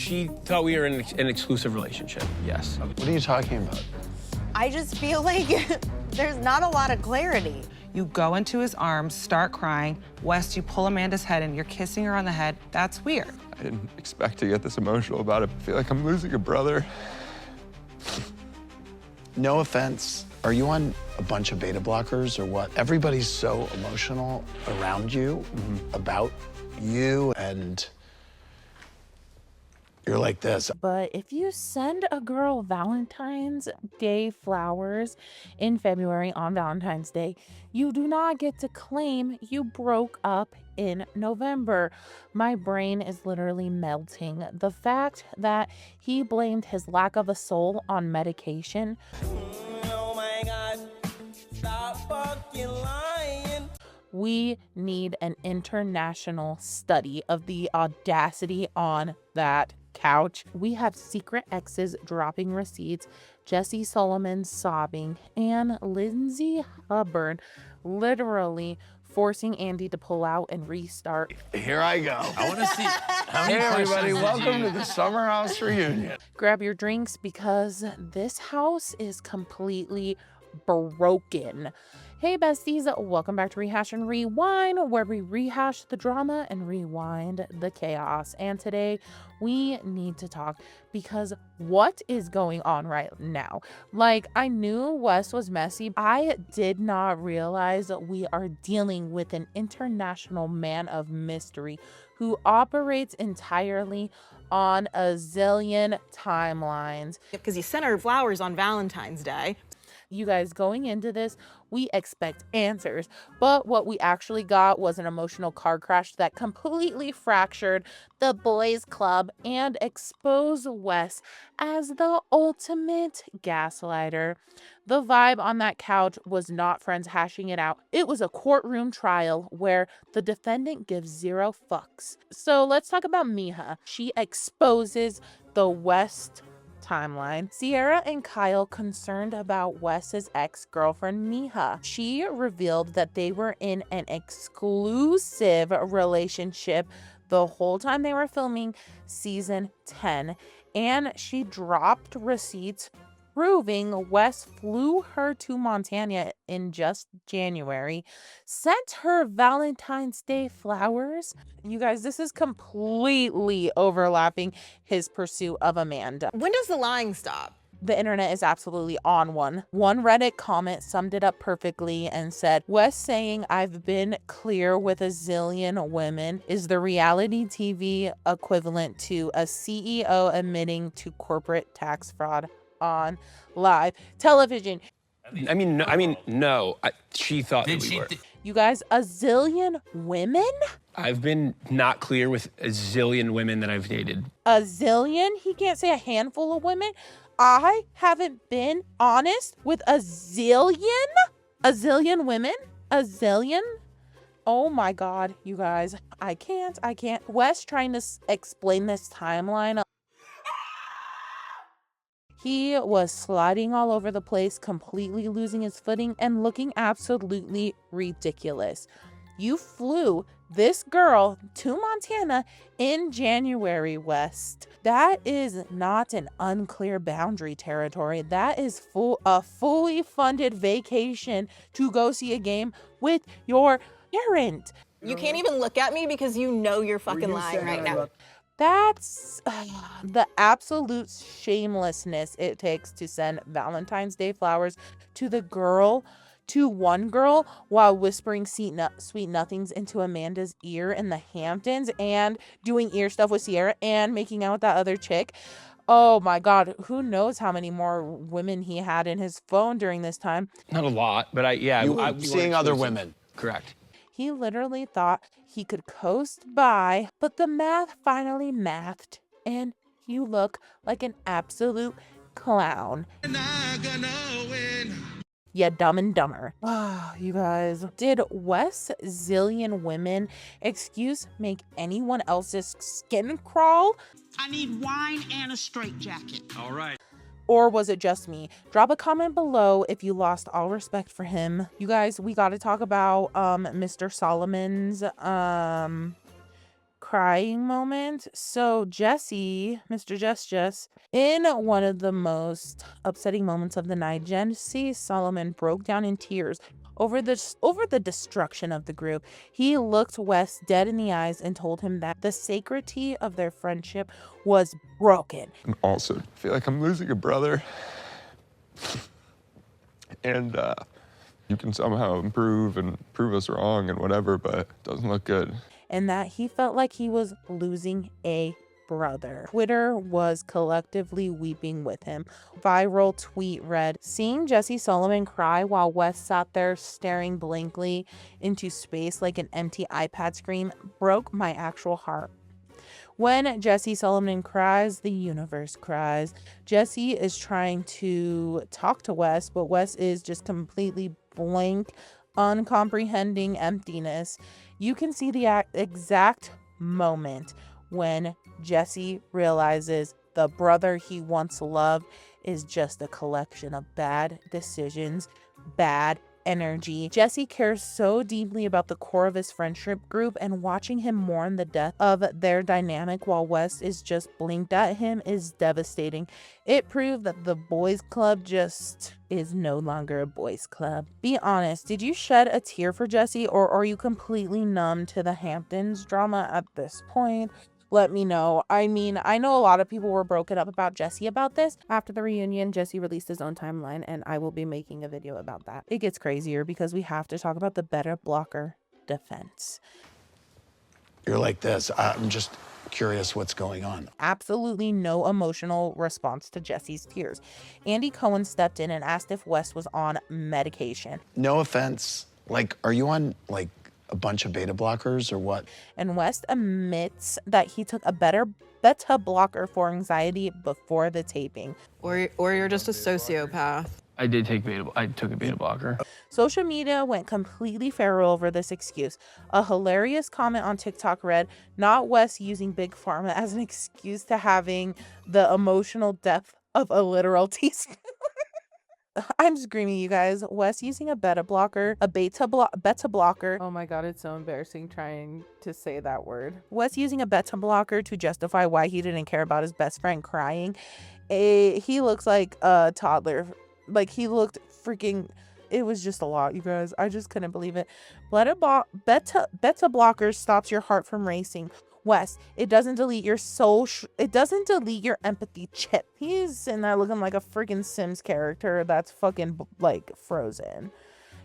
She thought we were in an exclusive relationship, yes. What are you talking about? I just feel like there's not a lot of clarity. You go into his arms, start crying. Wes, you pull Amanda's head and you're kissing her on the head. That's weird. I didn't expect to get this emotional about it. I feel like I'm losing a brother. No offense. Are you on a bunch of beta blockers or what? Everybody's so emotional around you, about you, and you're like this. But if you send a girl Valentine's Day flowers in February on Valentine's Day, you do not get to claim you broke up in November. My brain is literally melting. The fact that he blamed his lack of a soul on medication. Oh my God, stop fucking lying. We need an international study of the audacity on that couch. We have secret exes dropping receipts, Jesse Solomon sobbing, and Lindsay Hubbard literally forcing Andy to pull out and restart. Here I go. I want to see how many Hey, everybody, questions did welcome you- to the Summer House reunion. Grab your drinks because this house is completely broken. Hey besties, welcome back to Rehash and Rewind, where we rehash the drama and rewind the chaos. And today we need to talk because what is going on right now? Like, I knew Wes was messy. I did not realize that we are dealing with an international man of mystery who operates entirely on a zillion timelines. Because you sent her flowers on Valentine's Day. You guys, going into this, we expect answers, but what we actually got was an emotional car crash that completely fractured the boys club and exposed Wes as the ultimate gaslighter. The vibe on that couch was not friends hashing it out. It was a courtroom trial where the defendant gives zero fucks. So let's talk about Miha. She exposes the West timeline. Sierra and Kyle concerned about Wes's ex-girlfriend Miha. She revealed that they were in an exclusive relationship the whole time they were filming season 10, and she dropped receipts proving Wes flew her to Montana in just January, sent her Valentine's Day flowers. You guys, this is completely overlapping his pursuit of Amanda. When does the lying stop? The internet is absolutely on one. One Reddit comment summed it up perfectly and said, Wes saying I've been clear with a zillion women is the reality TV equivalent to a CEO admitting to corporate tax fraud on live television. No. She thought that we were. You guys, a zillion women? I've been not clear with a zillion women that I've dated. A zillion? He can't say a handful of women. I haven't been honest with a zillion? A zillion women? A zillion? Oh my God, you guys. I can't. Wes trying to explain this timeline. He was sliding all over the place, completely losing his footing and looking absolutely ridiculous. You flew this girl to Montana in January, West. That is not an unclear boundary territory. That is a fully funded vacation to go see a game with your parent. You can't even look at me because you know you're fucking lying right now. That's the absolute shamelessness it takes to send Valentine's Day flowers to one girl while whispering sweet nothings into Amanda's ear in the Hamptons and doing ear stuff with Sierra and making out with that other chick. Oh my God, who knows how many more women he had in his phone during this time. Not a lot, but I'm seeing other women. Correct. He literally thought he could coast by, but the math finally mathed, and you look like an absolute clown. Yeah, Dumb and Dumber. Oh, you guys. Did Wes zillion women excuse make anyone else's skin crawl? I need wine and a straitjacket. All right. Or was it just me? Drop a comment below if you lost all respect for him. You guys, we got to talk about Mr. Solomon's crying moment. So Jesse, Mr. Jess, in one of the most upsetting moments of the night, Jesse Solomon broke down in tears over the destruction of the group. He looked Wes dead in the eyes and told him that the sacredity of their friendship was broken. And also, I feel like I'm losing a brother. And you can somehow improve and prove us wrong and whatever, but it doesn't look good. And that he felt like he was losing a brother. Twitter was collectively weeping with him. Viral tweet read, "Seeing Jesse Solomon cry while Wes sat there staring blankly into space like an empty iPad screen broke my actual heart. When Jesse Solomon cries, the universe cries." Jesse is trying to talk to Wes, but Wes is just completely blank, uncomprehending emptiness. You can see the exact moment when Jesse realizes the brother he once loved is just a collection of bad decisions, bad energy. Jesse cares so deeply about the core of his friendship group, and watching him mourn the death of their dynamic while Wes is just blinked at him is devastating. It proved that the boys club just is no longer a boys club. Be honest, did you shed a tear for Jesse, or are you completely numb to the Hamptons drama at this point? Let me know. I mean, I know a lot of people were broken up about Jesse about this. After the reunion, Jesse released his own timeline, and I will be making a video about that. It gets crazier because we have to talk about the Beta Blocker defense. You're like this. I'm just curious what's going on. Absolutely no emotional response to Jesse's tears. Andy Cohen stepped in and asked if Wes was on medication. No offense. Like, are you on, like, a bunch of beta blockers or what? And West admits that he took a beta blocker for anxiety before the taping. Or you're just a sociopath. I took a beta blocker. Social media went completely feral over this excuse. A hilarious comment on TikTok read, "Not Wes using Big Pharma as an excuse to having the emotional depth of a literal teaspoon." I'm screaming, you guys. Wes using a beta blocker. Oh my god, it's so embarrassing trying to say that word. Wes using a beta blocker to justify why he didn't care about his best friend crying. He looks like a toddler. Like, he looked freaking... It was just a lot, you guys. I just couldn't believe it. Beta blocker stops your heart from racing. Wes, it doesn't delete your soul. It doesn't delete your empathy chip. He's sitting there looking like a freaking Sims character that's fucking like frozen.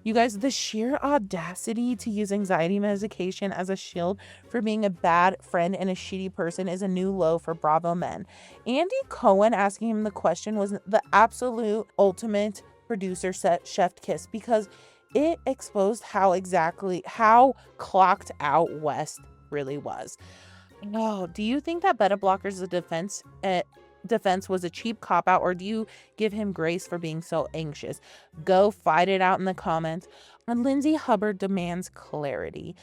You guys, the sheer audacity to use anxiety medication as a shield for being a bad friend and a shitty person is a new low for Bravo men. Andy Cohen asking him the question was the absolute ultimate producer chef kiss, because it exposed how clocked out West really was. No, do you think that beta blockers defense was a cheap cop-out, or do you give him grace for being so anxious? Go fight it out in the comments. And Lindsay Hubbard demands clarity.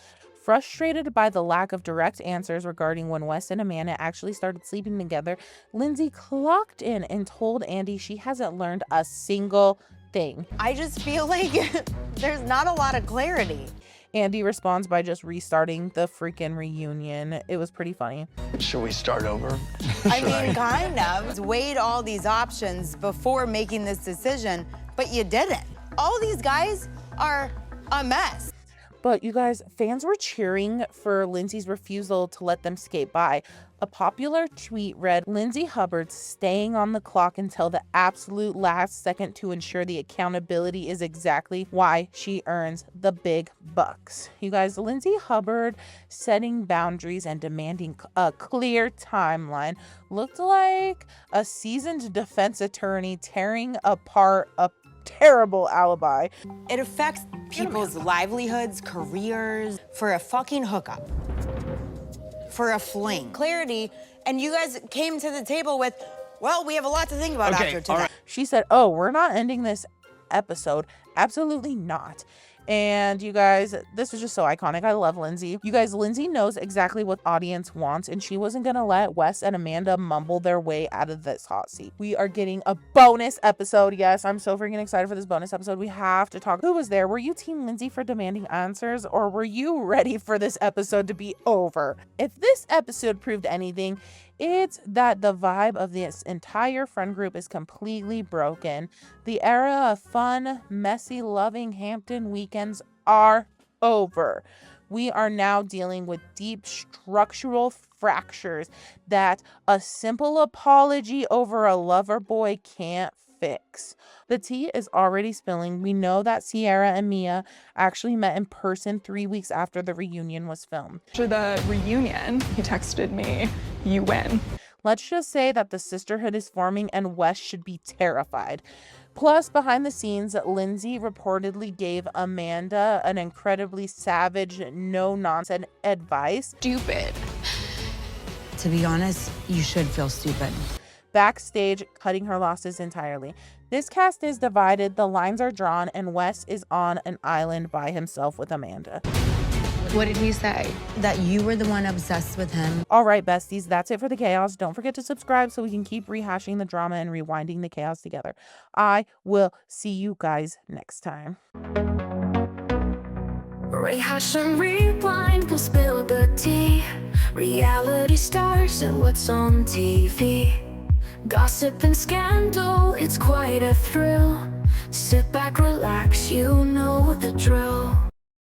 Frustrated by the lack of direct answers regarding when Wes and Amanda actually started sleeping together, Lindsay clocked in and told Andy she hasn't learned a single thing. I just feel like there's not a lot of clarity. Andy responds by just restarting the freaking reunion. It was pretty funny. Should we start over? I mean, kind of. Weighed all these options before making this decision, but you didn't. All these guys are a mess. But you guys, fans were cheering for Lindsay's refusal to let them skate by. A popular tweet read, "Lindsay Hubbard staying on the clock until the absolute last second to ensure the accountability is exactly why she earns the big bucks." You guys, Lindsay Hubbard setting boundaries and demanding a clear timeline looked like a seasoned defense attorney tearing apart a terrible alibi. It affects people's livelihoods, careers, for a fucking hookup, for a fling. Clarity, and you guys came to the table with, well, we have a lot to think about after today. She said, "Oh, we're not ending this episode." Absolutely not. And you guys, this was just so iconic. I love Lindsay. You guys, Lindsay knows exactly what audience wants, and she wasn't gonna let Wes and Amanda mumble their way out of this hot seat. We are getting a bonus episode. Yes, I'm so freaking excited for this bonus episode. We have to talk. Who was there? Were you Team Lindsay for demanding answers, or were you ready for this episode to be over? If this episode proved anything, it's that the vibe of this entire friend group is completely broken. The era of fun, messy, loving Hampton weekends are over. We are now dealing with deep structural fractures that a simple apology over a lover boy can't fix. The tea is already spilling. We know that Sierra and Mia actually met in person 3 weeks after the reunion was filmed. After the reunion, he texted me, "You win." Let's just say that the sisterhood is forming and Wes should be terrified. Plus, behind the scenes, Lindsay reportedly gave Amanda an incredibly savage, no-nonsense advice. Stupid. To be honest, you should feel stupid. Backstage, cutting her losses entirely. This cast is divided, the lines are drawn, and Wes is on an island by himself with Amanda. What did he say? That you were the one obsessed with him. All right, besties, that's it for the chaos. Don't forget to subscribe so we can keep rehashing the drama and rewinding the chaos together. I will see you guys next time. Rehash and rewind, we'll spill the tea. Reality stars and what's on TV. Gossip and scandal, it's quite a thrill. Sit back, relax, you know the drill.